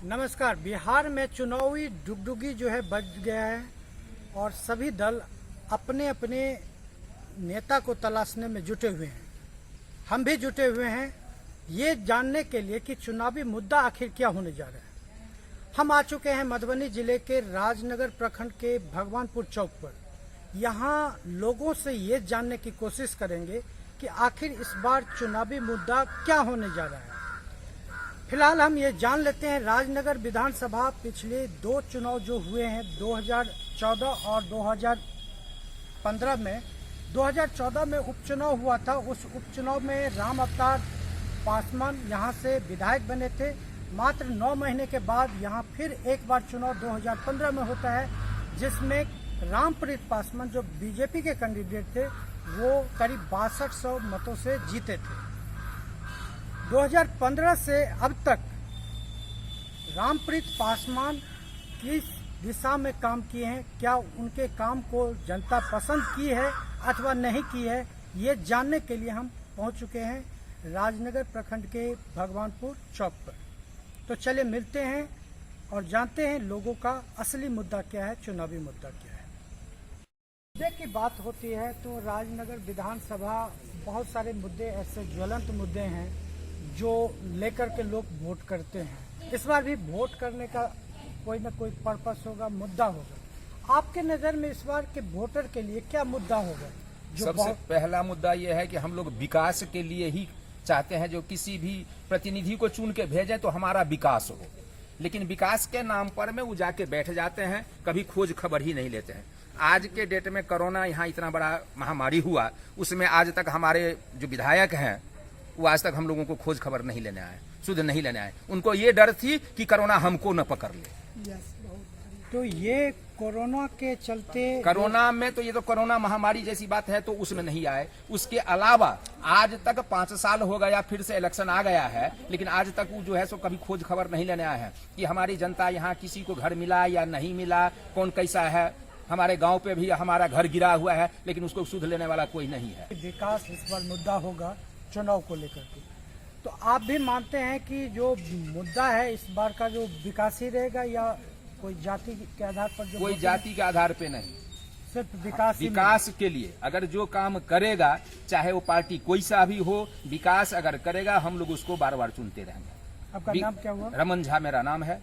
नमस्कार। बिहार में चुनावी डुगडुगी जो है बज गया है और सभी दल अपने अपने नेता को तलाशने में जुटे हुए हैं। हम भी जुटे हुए हैं ये जानने के लिए कि चुनावी मुद्दा आखिर क्या होने जा रहा है। हम आ चुके हैं मधुबनी जिले के राजनगर प्रखंड के भगवानपुर चौक पर। यहाँ लोगों से ये जानने की कोशिश करेंगे कि आखिर इस बार चुनावी मुद्दा क्या होने जा रहा है। फिलहाल हम ये जान लेते हैं राजनगर विधानसभा पिछले दो चुनाव जो हुए हैं 2014 और 2015 में। 2014 में उपचुनाव हुआ था। उस उपचुनाव में राम अवतार पासवान यहाँ से विधायक बने थे। मात्र 9 महीने के बाद यहाँ फिर एक बार चुनाव 2015 में होता है, जिसमें रामप्रीत पासवान जो बीजेपी के कैंडिडेट थे वो करीब 6200 मतों से जीते थे। 2015 से अब तक रामप्रीत पासवान किस दिशा में काम किए हैं, क्या उनके काम को जनता पसंद की है अथवा नहीं की है, ये जानने के लिए हम पहुंच चुके हैं राजनगर प्रखंड के भगवानपुर चौक पर। तो चलिए मिलते हैं और जानते हैं लोगों का असली मुद्दा क्या है, चुनावी मुद्दा क्या है। मुद्दे की बात होती है तो राजनगर विधानसभा बहुत सारे मुद्दे ऐसे ज्वलंत मुद्दे हैं जो लेकर के लोग वोट करते हैं। इस बार भी वोट करने का कोई ना कोई पर्पस होगा, मुद्दा होगा। आपके नज़र में इस बार के वोटर के लिए क्या मुद्दा होगा? सबसे पहला मुद्दा यह है कि हम लोग विकास के लिए ही चाहते हैं। जो किसी भी प्रतिनिधि को चुन के भेजें तो हमारा विकास हो, लेकिन विकास के नाम पर में वो जाके बैठ जाते हैं, कभी खोज खबर ही नहीं लेते हैं। आज के डेट में कोरोना यहाँ इतना बड़ा महामारी हुआ, उसमें आज तक हमारे जो विधायक हैं वो आज तक हम लोगों को खोज खबर नहीं लेने आए, शुद्ध नहीं लेने आए। उनको ये डर थी कि कोरोना हमको न पकड़ ले। तो ये कोरोना के चलते, कोरोना में तो ये तो कोरोना महामारी जैसी बात है तो उसमें नहीं आए। उसके अलावा आज तक 5 साल हो गया, फिर से इलेक्शन आ गया है, लेकिन आज तक वो जो है सो कभी खोज खबर नहीं लेने आए हैं कि हमारी जनता यहाँ किसी को घर मिला या नहीं मिला, कौन कैसा है। हमारे गांव पे भी हमारा घर गिरा हुआ है, लेकिन उसको सुध लेने वाला कोई नहीं है। विकास इस बार मुद्दा होगा चुनाव को लेकर के। तो आप भी मानते हैं कि जो मुद्दा है इस बार का जो विकास ही रहेगा, या कोई जाति के आधार पर? जो कोई जाति के आधार पे नहीं, सिर्फ विकास के लिए अगर जो काम करेगा, चाहे वो पार्टी कोई सा भी हो, विकास अगर करेगा हम लोग उसको बार बार चुनते रहेंगे। आपका नाम क्या हुआ? रमन झा मेरा नाम है।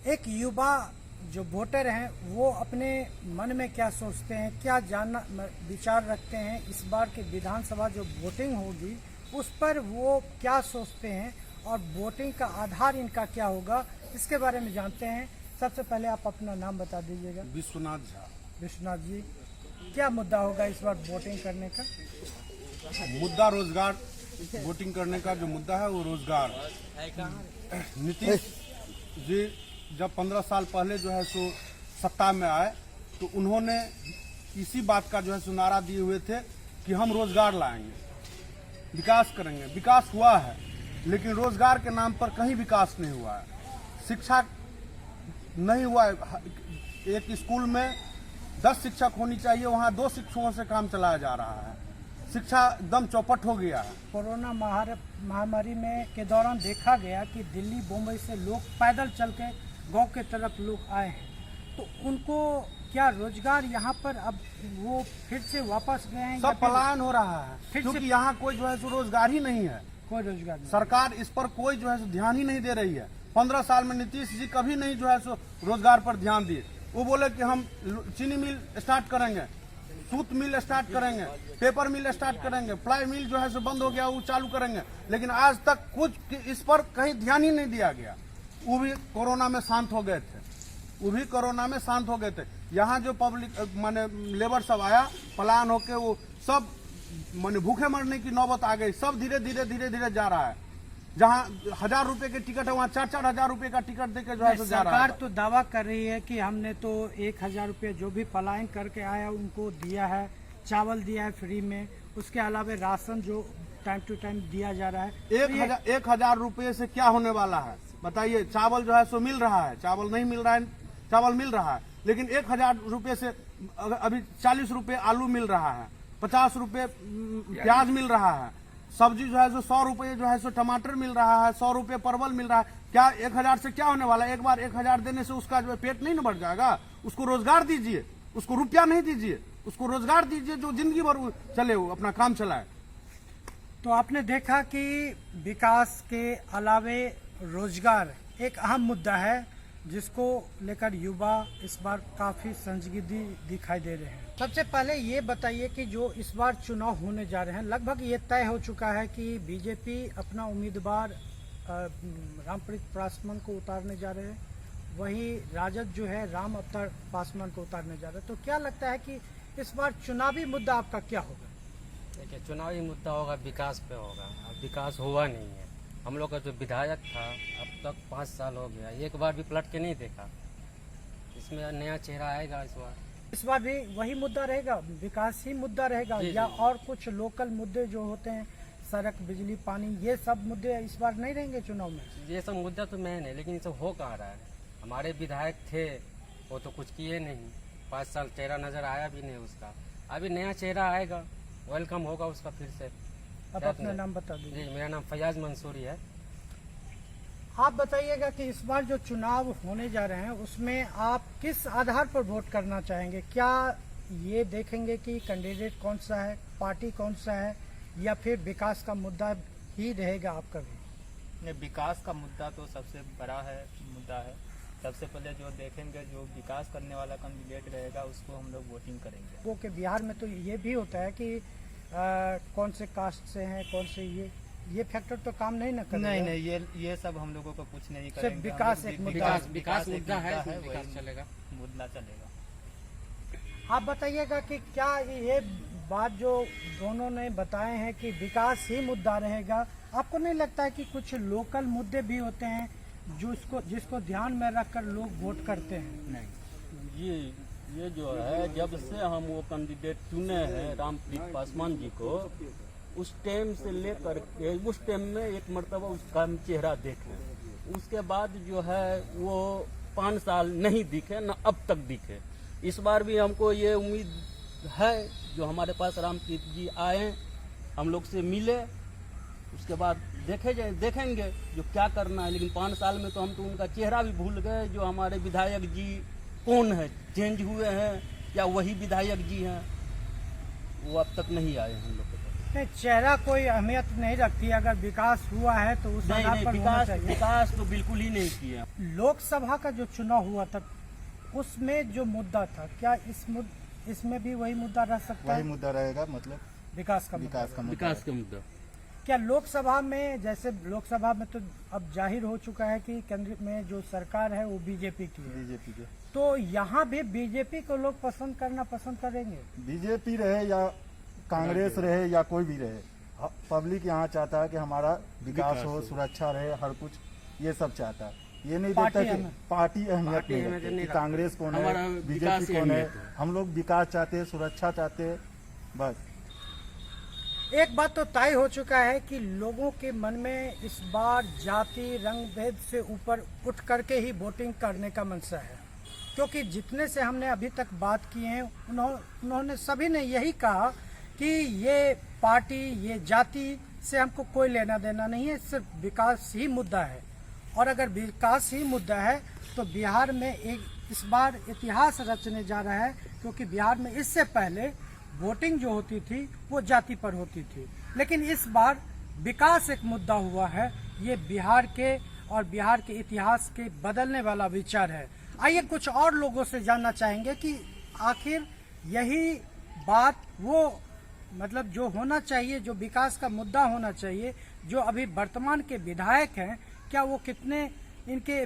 एक युवा जो वोटर हैं वो अपने मन में क्या सोचते हैं, क्या जानना विचार रखते हैं, इस बार के विधानसभा जो वोटिंग होगी उस पर वो क्या सोचते हैं और वोटिंग का आधार इनका क्या होगा, इसके बारे में जानते हैं। सबसे पहले आप अपना नाम बता दीजिएगा। विश्वनाथ झा। विश्वनाथ जी, क्या मुद्दा होगा इस बार वोटिंग करने का? मुद्दा रोजगार। वोटिंग करने का जो मुद्दा है वो रोजगार। नीतीश जी जब 15 साल पहले जो है सो सत्ता में आए तो उन्होंने इसी बात का जो है सो नारा दिए हुए थे कि हम रोजगार लाएंगे, विकास करेंगे। विकास हुआ है, लेकिन रोजगार के नाम पर कहीं विकास नहीं हुआ है। शिक्षा नहीं हुआ है। एक स्कूल में 10 शिक्षक होनी चाहिए, वहाँ 2 शिक्षकों से काम चलाया जा रहा है। शिक्षा एकदम चौपट हो गया है। कोरोना महामारी में के दौरान देखा गया कि दिल्ली बम्बई से लोग पैदल चल के गाँव के तरफ लोग आए हैं, तो उनको क्या रोजगार यहाँ पर अब वो फिर से वापस गए हैं? सब पलायन हो रहा है क्योंकि यहाँ कोई जो है सो रोजगार ही नहीं है। कोई रोजगार नहीं। सरकार इस पर कोई जो है सो ध्यान ही नहीं दे रही है। 15 साल में नीतीश जी कभी नहीं जो है सो रोजगार पर ध्यान दिए। वो बोले कि हम चीनी मिल स्टार्ट करेंगे, सूत मिल स्टार्ट करेंगे, पेपर मिल स्टार्ट करेंगे, प्लाई मिल जो है सो बंद हो गया वो चालू करेंगे, लेकिन आज तक कुछ इस पर कहीं ध्यान ही नहीं दिया गया। वो भी कोरोना में शांत हो गए थे। यहाँ जो पब्लिक माने लेबर सब आया, पलायन होके वो सब माने भूखे मरने की नौबत आ गई। सब धीरे धीरे जा रहा है। जहाँ 1000 रुपए के टिकट है वहाँ 4-4 हजार रुपए का टिकट देके जो है जा रहा है। सरकार तो दावा कर रही है कि हमने तो 1000 रुपये जो भी पलायन करके आया उनको दिया है, चावल दिया है फ्री में, उसके अलावा राशन जो टाइम टू टाइम दिया जा रहा है। 1000 रुपये से क्या होने वाला है बताइए? चावल जो है सो मिल रहा है, चावल नहीं मिल रहा है, चावल मिल रहा है, लेकिन 1000 रुपये से अभी 40 रुपये आलू मिल रहा है, 50 रुपये प्याज मिल रहा है, सब्जी जो है सो 100 रुपये जो है सो टमाटर मिल रहा है, 100 रुपये परवल मिल रहा है। क्या 1000 से क्या होने वाला है? एक बार 1000 देने से उसका जो है पेट नहीं न बढ़ जाएगा? उसको रोजगार दीजिए, उसको रुपया नहीं दीजिए, उसको रोजगार दीजिए जो जिंदगी भर चले, वो अपना काम चलाए। तो आपने देखा कि विकास के अलावे रोजगार एक अहम मुद्दा है जिसको लेकर युवा इस बार काफी संजीदगी दिखाई दे रहे हैं। सबसे पहले ये बताइए कि जो इस बार चुनाव होने जा रहे हैं, लगभग ये तय हो चुका है कि बीजेपी अपना उम्मीदवार रामप्रीत पासवान को उतारने जा रहे हैं, वहीं राजद जो है राम अवतार पासवान को उतारने जा रहे हैं। तो क्या लगता है कि इस बार चुनावी मुद्दा आपका क्या होगा? देखिए, चुनावी मुद्दा होगा, विकास पे होगा। अब विकास हुआ नहीं है। हम लोग का जो विधायक था अब तक 5 साल हो गया, एक बार भी पलट के नहीं देखा। इसमें नया चेहरा आएगा इस बार भी वही मुद्दा रहेगा, विकास ही मुद्दा रहेगा जी, या जी। और कुछ लोकल मुद्दे जो होते हैं, सड़क, बिजली, पानी, ये सब मुद्दे इस बार नहीं रहेंगे चुनाव में? ये सब मुद्दा तो मेन है, लेकिन ये सब हो कहाँ रहा है? हमारे विधायक थे, वो तो कुछ किए नहीं। 5 साल चेहरा नजर आया भी नहीं उसका। अभी नया चेहरा आएगा, वेलकम होगा उसका फिर से। अब अपना नाम बता दीजिए। जी, मेरा नाम फयाज मंसूरी है। आप बताइएगा कि इस बार जो चुनाव होने जा रहे हैं उसमें आप किस आधार पर वोट करना चाहेंगे? क्या ये देखेंगे कि कैंडिडेट कौन सा है, पार्टी कौन सा है, या फिर विकास का मुद्दा ही रहेगा आपका भी? विकास का मुद्दा तो सबसे बड़ा मुद्दा है। सबसे पहले जो देखेंगे, जो विकास करने वाला कैंडिडेट रहेगा उसको हम लोग वोटिंग करेंगे। वो कि बिहार में तो ये भी होता है कि कौन से कास्ट से हैं, कौन से ये फैक्टर तो काम नहीं ना करेगा। नहीं, ये सब हम लोगों को कुछ नहीं सिर्फ करेंगे। विकास हम लोग एक मुद्दा विकास है। विकास एक मुद्दा है, वही विकास चलेगा। मुद्दा चलेगा। आप बताइएगा कि क्या ये बात जो दोनों ने बताए हैं कि विकास ही मुद्दा रहेगा, आपको नहीं लगता है कि कुछ लोकल मुद्दे भी होते हैं जिसको ध्यान में रखकर लोग वोट करते हैं? नहीं, ये जो है, जब से हम वो कैंडिडेट चुने हैं रामप्रीत पासवान जी को, उस टाइम से लेकर के उस टाइम में एक मर्तबा उसका हम चेहरा देखे, उसके बाद जो है वो 5 साल नहीं दिखे, न अब तक दिखे। इस बार भी हमको ये उम्मीद है, जो हमारे पास रामप्रीत जी आए, हम लोग से मिले, उसके बाद देखेंगे जो क्या करना है। लेकिन 5 साल में तो हम तो उनका चेहरा भी भूल गए, जो हमारे विधायक जी कौन है, चेंज हुए हैं या वही विधायक जी हैं, वो अब तक नहीं आए हम लोग के पास। नहीं, चेहरा कोई अहमियत नहीं रखती, अगर विकास हुआ है तो उस आधार पर होना चाहिए। विकास तो बिल्कुल ही नहीं किया। लोकसभा का जो चुनाव हुआ था उसमें जो मुद्दा था, क्या इसमें भी वही मुद्दा रह सकता है? वही मुद्दा रहेगा, मतलब विकास का मुद्दा। विकास का मुद्दा। क्या लोकसभा में, जैसे लोकसभा में तो अब जाहिर हो चुका है कि केंद्र में जो सरकार है वो बीजेपी की है, बीजेपी के, तो यहाँ भी बीजेपी को लोग पसंद करेंगे? बीजेपी रहे या कांग्रेस रहे या कोई भी रहे, पब्लिक यहाँ चाहता है कि हमारा विकास हो, सुरक्षा रहे, हर कुछ ये सब चाहता है। ये नहीं देखता कि पार्टी अहमियत नहीं रखती कि कांग्रेस कौन है, बीजेपी कौन है। हम लोग विकास चाहते हैं, सुरक्षा चाहते हैं, बस। एक बात तो तय हो चुका है कि लोगों के मन में इस बार जाति, रंग भेद से ऊपर उठ करके ही वोटिंग करने का मनसा है, क्योंकि जितने से हमने अभी तक बात की है उन्होंने सभी ने यही कहा कि ये पार्टी, ये जाति से हमको कोई लेना देना नहीं है, सिर्फ विकास ही मुद्दा है। और अगर विकास ही मुद्दा है तो बिहार में एक इस बार इतिहास रचने जा रहा है, क्योंकि बिहार में इससे पहले वोटिंग जो होती थी वो जाति पर होती थी, लेकिन इस बार विकास एक मुद्दा हुआ है। ये बिहार के और बिहार के इतिहास के बदलने वाला विचार है। आइए कुछ और लोगों से जानना चाहेंगे कि आखिर यही बात, वो मतलब जो होना चाहिए, जो विकास का मुद्दा होना चाहिए, जो अभी वर्तमान के विधायक हैं, क्या वो कितने इनके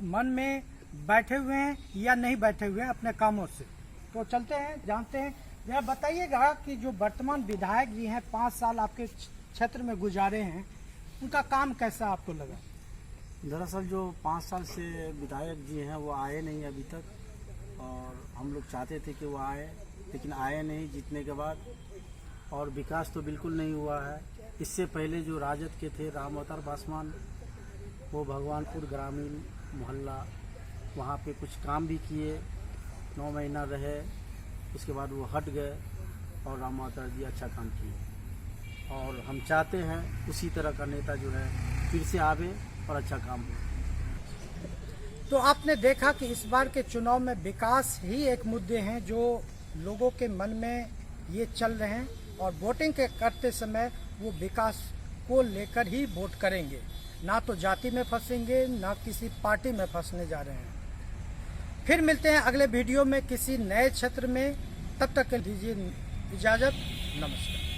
मन में बैठे हुए हैं या नहीं बैठे हुए हैं अपने कामों से। तो चलते हैं, जानते हैं। यह बताइएगा कि जो वर्तमान विधायक जी हैं, 5 साल आपके क्षेत्र में गुजारे हैं, उनका काम कैसा आपको लगा? दरअसल जो 5 साल से विधायक जी हैं वो आए नहीं अभी तक, और हम लोग चाहते थे कि वो आए, लेकिन आए नहीं जीतने के बाद। और विकास तो बिल्कुल नहीं हुआ है। इससे पहले जो राजद के थे राम अवतार पासवान, वो भगवानपुर ग्रामीण मोहल्ला वहाँ पे कुछ काम भी किए, 9 महीना रहे, उसके बाद वो हट गए और राम अवतार जी अच्छा काम किए। और हम चाहते हैं उसी तरह का नेता जो है फिर से आवे और अच्छा काम हो। तो आपने देखा कि इस बार के चुनाव में विकास ही एक मुद्दे हैं जो लोगों के मन में ये चल रहे हैं और वोटिंग के करते समय वो विकास को लेकर ही वोट करेंगे, ना तो जाति में फंसेंगे ना किसी पार्टी में फंसने जा रहे हैं। फिर मिलते हैं अगले वीडियो में किसी नए क्षेत्र में, तब तक के दीजिए इजाज़त, नमस्कार।